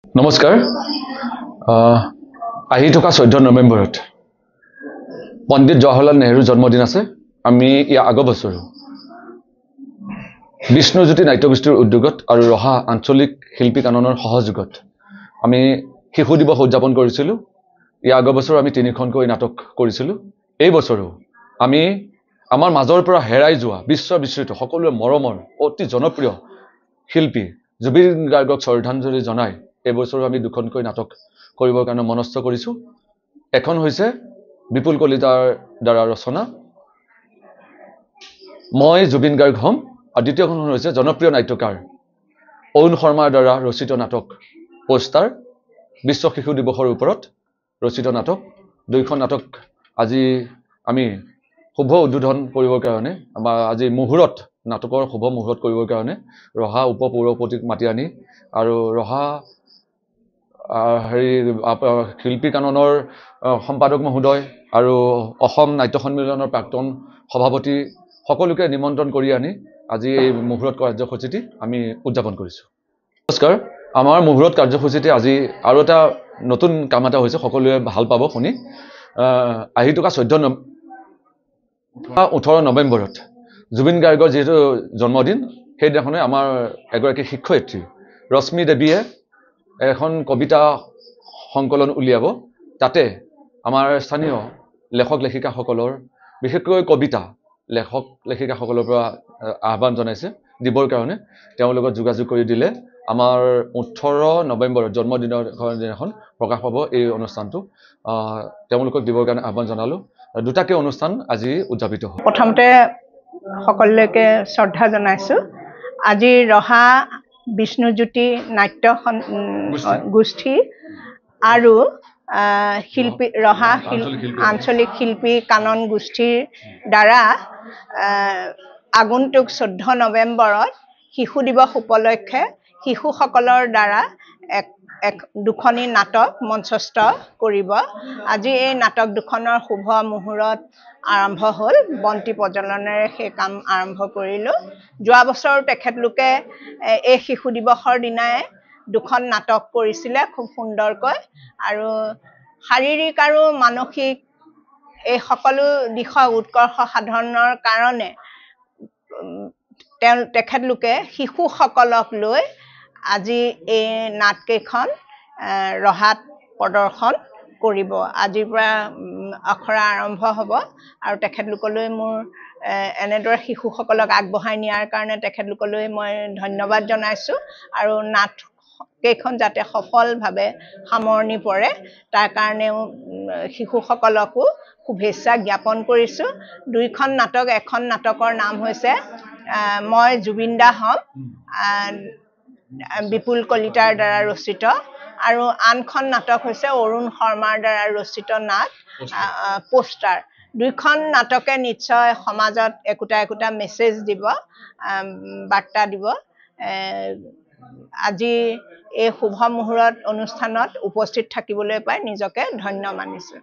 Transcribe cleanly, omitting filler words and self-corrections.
নমস্কাৰ আহি থকা 14 নৱেম্বৰত পণ্ডিত জৱাহৰলাল নেহৰুৰ জন্মদিন আছে। আমি ইয়াৰ আগৰ বছৰ বিষ্ণুজ্যোতি নাট্যগোষ্ঠীৰ উদ্যোগত আৰু ৰহা আঞ্চলিক শিল্পী কাননৰ সহযোগত আমি শিশু দিৱস উদযাপন কৰিছিলোঁ। ইয়াৰ আগৰ বছৰ আমি 3খনকৈ নাটক কৰিছিলোঁ। এই বছৰো আমি আমাৰ মাজৰ পৰা হেৰাই যোৱা বিশ্ববিশ্ৰুত সকলোৰে মৰমৰ অতি জনপ্ৰিয় শিল্পী জুবিন গাৰ্গক শ্ৰদ্ধাঞ্জলি জনাই এই বছৰো আমি 2খনকৈ নাটক কৰিবৰ কাৰণে মনস্থ কৰিছোঁ। এখন হৈছে বিপুল কলিতাৰ দ্বাৰা ৰচনা মই জুবিন গাৰ্গ হ'ম, আৰু দ্বিতীয়খন হৈছে জনপ্ৰিয় নাট্যকাৰ অৰুণ শৰ্মাৰ দ্বাৰা ৰচিত নাটক পোষ্টাৰ, বিশ্ব শিশু দিৱসৰ ওপৰত ৰচিত নাটক। 2খন নাটক আজি আমি শুভ উদ্বোধন কৰিবৰ কাৰণে আমাৰ আজি মুহূৰ্ত নাটকৰ শুভ মুহূৰ্ত কৰিবৰ কাৰণে ৰহা উপ পৌৰপতিক মাতি আনি আৰু ৰহা শিল্পী কাননৰ সম্পাদক মহোদয় আৰু অসম নাট্য সন্মিলনৰ প্ৰাক্তন সভাপতি সকলোকে নিমন্ত্ৰণ কৰি আনি আজি এই মুহূৰ্ত কাৰ্যসূচীটি আমি উদযাপন কৰিছোঁ। নমস্কাৰ, আমাৰ মুহূৰ্ত কাৰ্যসূচীতে আজি আৰু এটা নতুন কাম এটা হৈছে, সকলোৱে ভাল পাব শুনি। আহি থকা 18 নৱেম্বৰত জুবিন গাৰ্গৰ যিহেতু জন্মদিন, সেইদিনাখনে আমাৰ এগৰাকী শিক্ষয়িত্ৰী ৰশ্মি দেৱীয়ে এখন কবিতা সংকলন উলিয়াব। তাতে আমাৰ স্থানীয় লেখক লেখিকাসকলৰ বিশেষকৈ কবিতা লেখক লেখিকাসকলৰ পৰা আহ্বান জনাইছে দিবৰ কাৰণে। তেওঁলোকৰ যোগাযোগ কৰি দিলে আমাৰ 18 নৱেম্বৰত জন্মদিনৰ দিনাখন প্ৰকাশ পাব এই অনুষ্ঠানটো। তেওঁলোকক দিবৰ কাৰণে আহ্বান জনালোঁ। 2টাকৈ অনুষ্ঠান আজি উদযাপিত হ'ব। প্ৰথমতে সকলোকে শ্ৰদ্ধা জনাইছোঁ। আজি ৰহা বিষ্ণুজ্যোতি নাট্য গোষ্ঠী আৰু শিল্পী ৰহা আঞ্চলিক শিল্পী কানন গোষ্ঠীৰ দ্বাৰা আগন্তুক 14 নৱেম্বৰত শিশু দিৱস উপলক্ষে শিশুসকলৰ দ্বাৰা 2খনি নাটক মঞ্চস্থ কৰিব। আজি এই নাটক 2খনৰ শুভ মুহূৰ্ত আৰম্ভ হ'ল। বন্তি প্ৰজ্বলনেৰে সেই কাম আৰম্ভ কৰিলোঁ। যোৱা বছৰ তেখেতলোকে এই শিশু দিৱসৰ দিনাই 2খন নাটক কৰিছিলে খুব সুন্দৰকৈ, আৰু শাৰীৰিক আৰু মানসিক এই সকলো দিশৰ উৎকৰ্ষ সাধনৰ কাৰণে তেখেতলোকে শিশুসকলক লৈ আজি এই নাটকেইখন ৰহাত প্ৰদৰ্শন কৰিব। আজিৰ পৰা আখৰা আৰম্ভ হ'ব, আৰু তেখেতলোকলৈ মোৰ এনেদৰে শিশুসকলক আগবঢ়াই নিয়াৰ কাৰণে তেখেতলোকলৈ মই ধন্যবাদ জনাইছোঁ। আৰু নাটকেইখন যাতে সফলভাৱে সামৰণি পৰে তাৰ কাৰণেও শিশুসকলকো শুভেচ্ছা জ্ঞাপন কৰিছোঁ। 2খন নাটক, এখন নাটকৰ নাম হৈছে মই জুবিন দা হ'ম, বিপুল কলিতাৰ দ্বাৰা ৰচিত, আৰু আনখন নাটক হৈছে অৰুণ শৰ্মাৰ দ্বাৰা ৰচিত নাট পোষ্টাৰ। 2খন নাটকে নিশ্চয় সমাজত একোটা মেছেজ দিব, বাৰ্তা দিব। আজি এই শুভ মুহূৰ্ত অনুষ্ঠানত উপস্থিত থাকিবলৈ পাই নিজকে ধন্য মানিছোঁ।